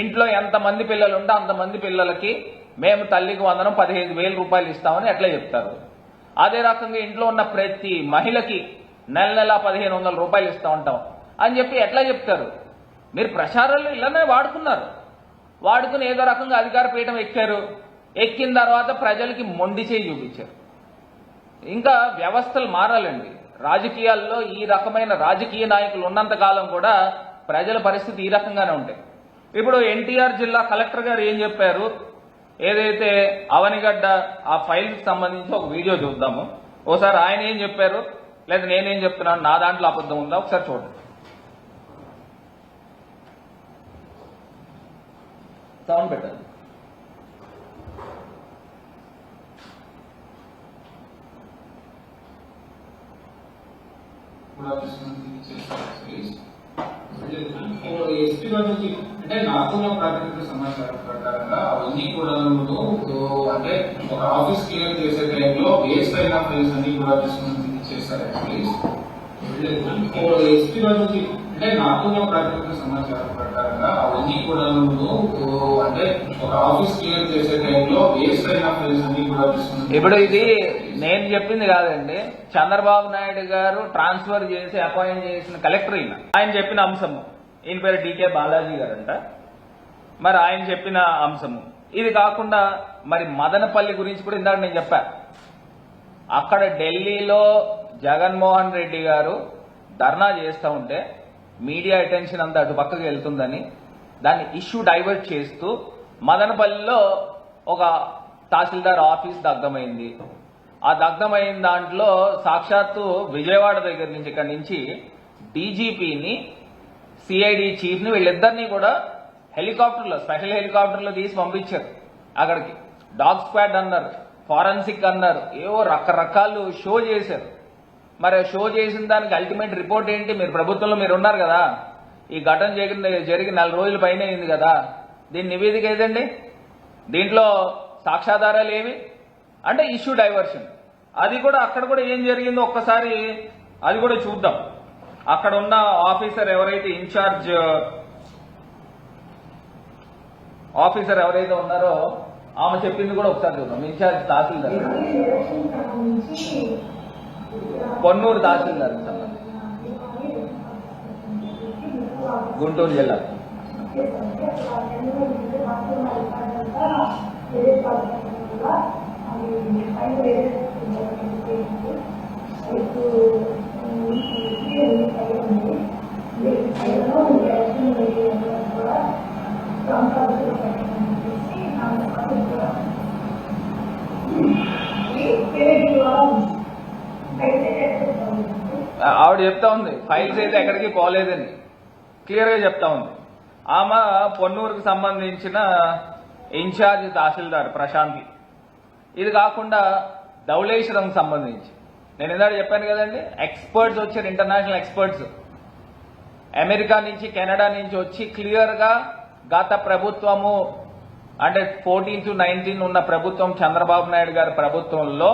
ఇంట్లో ఎంతమంది పిల్లలు ఉంటే అంతమంది పిల్లలకి మేము తల్లికి వందనం 15,000 రూపాయలు ఇస్తామని ఎట్లా చెప్తారు? అదే రకంగా ఇంట్లో ఉన్న ప్రతి మహిళకి నెల నెల 1,500 రూపాయలు ఇస్తా ఉంటాం అని చెప్పి ఎట్లా చెప్తారు? మీరు ప్రచారాలు ఇలానే వాడుకున్నారు. వాడుకుని ఏదో రకంగా అధికార పీఠం ఎక్కారు. ఎక్కిన తర్వాత ప్రజలకి మొండి చేయి చూపించారు. ఇంకా వ్యవస్థలు మారాలండి. రాజకీయాల్లో ఈ రకమైన రాజకీయ నాయకులు ఉన్నంత కాలం కూడా ప్రజల పరిస్థితి ఈ రకంగానే ఉంటాయి. ఇప్పుడు ఎన్టీఆర్ జిల్లా కలెక్టర్ గారు ఏం చెప్పారు? ఏదైతే అవనిగడ్డ ఆ ఫైల్కి సంబంధించి ఒక వీడియో చూద్దాము. ఓసారి ఆయన ఏం చెప్పారు, లేదా నేనేం చెప్తున్నాను, నా దాంట్లో అబద్ధం ఉందా ఒకసారి చూడండి. సౌండ్ పెట్టండి. ఎస్పీ గారు అంటే నాకున్న ప్రాథమిక సమాచారం ప్రకారంగా అవన్నీ కూడా అంటే ఒక ఆఫీస్ క్లియర్ చేసే టైంలో వేస్ట్ అయిన ఫైల్స్ అన్ని కూడా తీసుకుని చేశారు. ఎస్పీ గారు అంటే నాకున్న ప్రాథమిక సమాచారం ప్రకారంగా అవన్నీ కూడా అంటే ఒక ఆఫీస్ క్లియర్ చేసే టైంలో వేస్ట్ అయిన ఫైల్స్ అన్ని కూడా తీసుకుని. ఇప్పుడు ఇది నేను చెప్పింది కాదండి, చంద్రబాబు నాయుడు గారు ట్రాన్స్ఫర్ చేసి అపాయింట్ చేసిన కలెక్టర్ ఆయన చెప్పిన అంశము. ఈయన పేరు డీకే బాలాజీ గారంట. మరి ఆయన చెప్పిన అంశము ఇది కాకుండా మరి మదనపల్లి గురించి కూడా ఇందాక నేను చెప్పా. అక్కడ ఢిల్లీలో జగన్మోహన్ రెడ్డి గారు ధర్నా చేస్తూ ఉంటే మీడియా అటెన్షన్ అంతా అటు పక్కకి వెళ్తుందని దాన్ని ఇష్యూ డైవర్ట్ చేస్తూ మదనపల్లిలో ఒక తహసీల్దార్ ఆఫీస్ దగ్ధమైంది. ఆ దగ్ధమైన దాంట్లో సాక్షాత్తు విజయవాడ దగ్గర నుంచి ఇక్కడి నుంచి డీజీపీని, సిఐడి చీఫ్ని వీళ్ళిద్దరినీ కూడా హెలికాప్టర్లో, స్పెషల్ హెలికాప్టర్లో తీసి పంపించారు అక్కడికి. డాగ్ స్క్వాడ్ అన్నారు, ఫారెన్సిక్ అన్నారు, ఏవో రకరకాలు షో చేశారు. మరి షో చేసిన దానికి అల్టిమేట్ రిపోర్ట్ ఏంటి? మీరు ప్రభుత్వంలో మీరు ఉన్నారు కదా, ఈ ఘటన జరిగి 4 రోజుల పైన అయింది కదా, దీని నివేదిక ఏదండి? దీంట్లో సాక్ష్యాధారాలు ఏవి? అంటే ఇష్యూ డైవర్షన్. అది కూడా అక్కడ కూడా ఏం జరిగిందో ఒక్కసారి అది కూడా చూద్దాం. అక్కడ ఉన్న ఆఫీసర్ ఎవరైతే ఇన్ఛార్జ్ ఆఫీసర్ ఎవరైతే ఉన్నారో ఆమె చెప్పింది కూడా ఒకసారి చూద్దాం. ఇన్ఛార్జ్ తహసీల్దార్, పొన్నూరు తహసీల్దార్ సంబంధించి, గుంటూరు జిల్లా. ఆవిడ చెప్తా ఉంది ఫైల్స్ అయితే ఎక్కడికి పోలేదని క్లియర్ గా చెప్తా ఉంది. ఆమె పొన్నూరుకు సంబంధించిన ఇన్ఛార్జ్ తహసీల్దార్ ప్రశాంతి. ఇది కాకుండా ధవళేశ్వరం సంబంధించి నేను ఇందాక చెప్పాను కదండి, ఎక్స్పర్ట్స్ వచ్చారు, ఇంటర్నేషనల్ ఎక్స్పర్ట్స్ అమెరికా నుంచి, కెనడా నుంచి వచ్చి క్లియర్ గా గత ప్రభుత్వము అంటే 14 to 19 ఉన్న ప్రభుత్వం, చంద్రబాబు నాయుడు గారి ప్రభుత్వంలో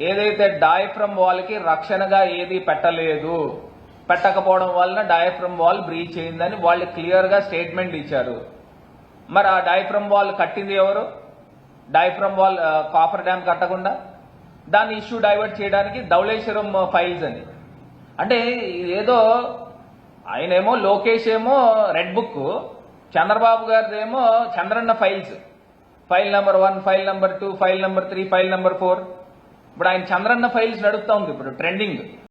ఏదైతే డయాఫ్రమ్ వాల్ కి రక్షణగా ఏది పెట్టకపోవడం వలన డయాఫ్రమ్ వాల్ బ్రీచ్ అయిందని వాళ్ళు క్లియర్ గా స్టేట్మెంట్ ఇచ్చారు. మరి ఆ డయాఫ్రమ్ వాల్ కట్టింది ఎవరు? డయాఫ్రమ్ వాల్ కాఫర్ డ్యామ్ కట్టకుండా దాన్ని ఇష్యూ డైవర్ట్ చేయడానికి ధవళేశ్వరం ఫైల్స్ అని. అంటే ఏదో ఆయనేమో లోకేష్ ఏమో రెడ్ బుక్, చంద్రబాబు గారిదేమో Chandranna files, file number 1, file number 2, file number 3, file number 4. ఇప్పుడు ఆయన చంద్రన్న ఫైల్స్ నడుపుతా ఉంది ఇప్పుడు ట్రెండింగ్.